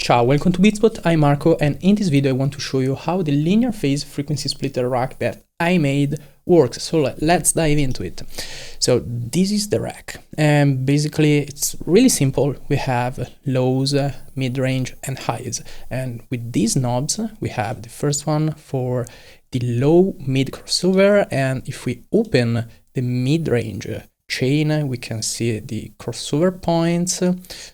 Ciao, welcome to Beatspot. I'm Marco, and in this video I want to show you how the linear phase frequency splitter rack that I made works. So let's dive into it. So this is the rack, and basically it's really simple. We have lows, mid-range and highs, and with these knobs we have the first one for the low mid crossover, and if we open the mid-range chain we can see the crossover points.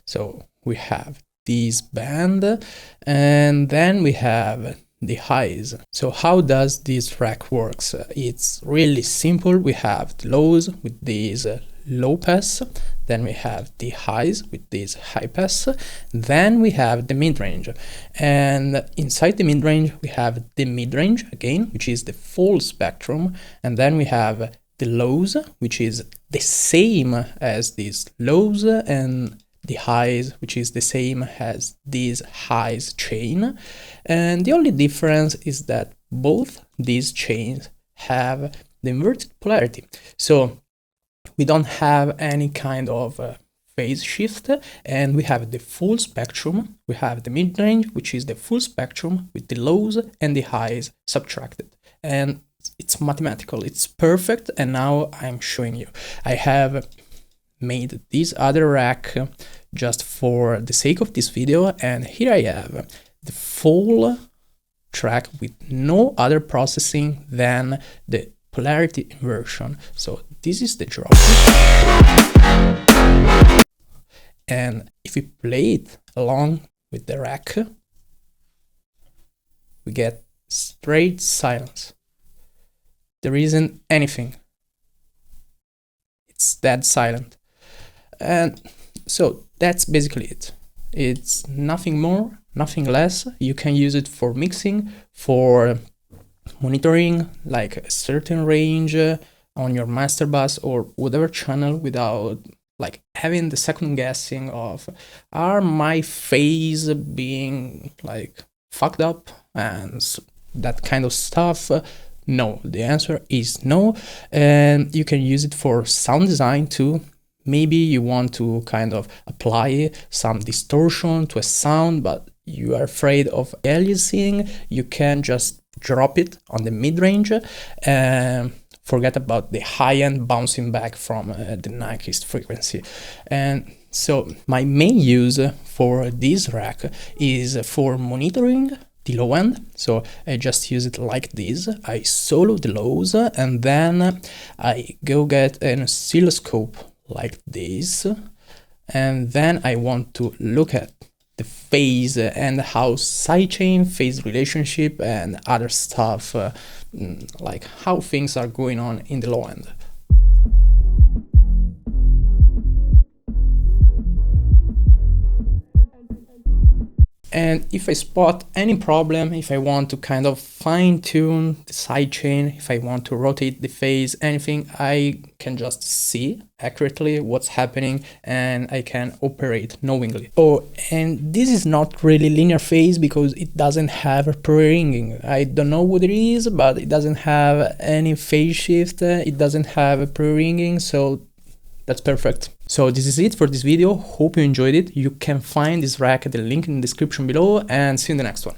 So we have this band, and then we have the highs. So how does this rack works? It's really simple. We have the lows with these low pass, then we have the highs with this high pass, then we have the mid-range, and inside the mid-range we have the mid-range again, which is the full spectrum, and then we have the lows, which is the same as these lows, and the highs, which is the same as this highs chain. And the only difference is that both these chains have the inverted polarity. So we don't have any kind of phase shift, and we have the full spectrum. We have the mid-range, which is the full spectrum with the lows and the highs subtracted. And it's mathematical, it's perfect. And now I'm showing you. I have made this other rack just for the sake of this video, and here I have the full track with no other processing than the polarity inversion. So this is the drop, and if we play it along with the rack we get straight silence. There isn't anything, it's dead silent. And so that's basically it. It's nothing more, nothing less. You can use it for mixing, for monitoring like a certain range on your master bus or whatever channel, without like having the second guessing of, are my phase being like fucked up and that kind of stuff. No, the answer is no. And you can use it for sound design too. Maybe you want to kind of apply some distortion to a sound, but you are afraid of aliasing. You can just drop it on the mid-range and forget about the high-end bouncing back from the nyquist frequency. And so my main use for this rack is for monitoring the low end. So I just use it like this. I solo the lows, and then I go get an oscilloscope like this, and then I want to look at the phase and how sidechain, phase relationship and other stuff, like how things are going on in the low end. And if I spot any problem, if I want to kind of fine-tune the sidechain, if I want to rotate the phase, anything, I can just see accurately what's happening and I can operate knowingly. Oh, and this is not really linear phase because it doesn't have a pre-ringing. I don't know what it is, but it doesn't have any phase shift. It doesn't have a pre-ringing, so that's perfect. So this is it for this video. Hope you enjoyed it. You can find this rack at the link in the description below, and see you in the next one.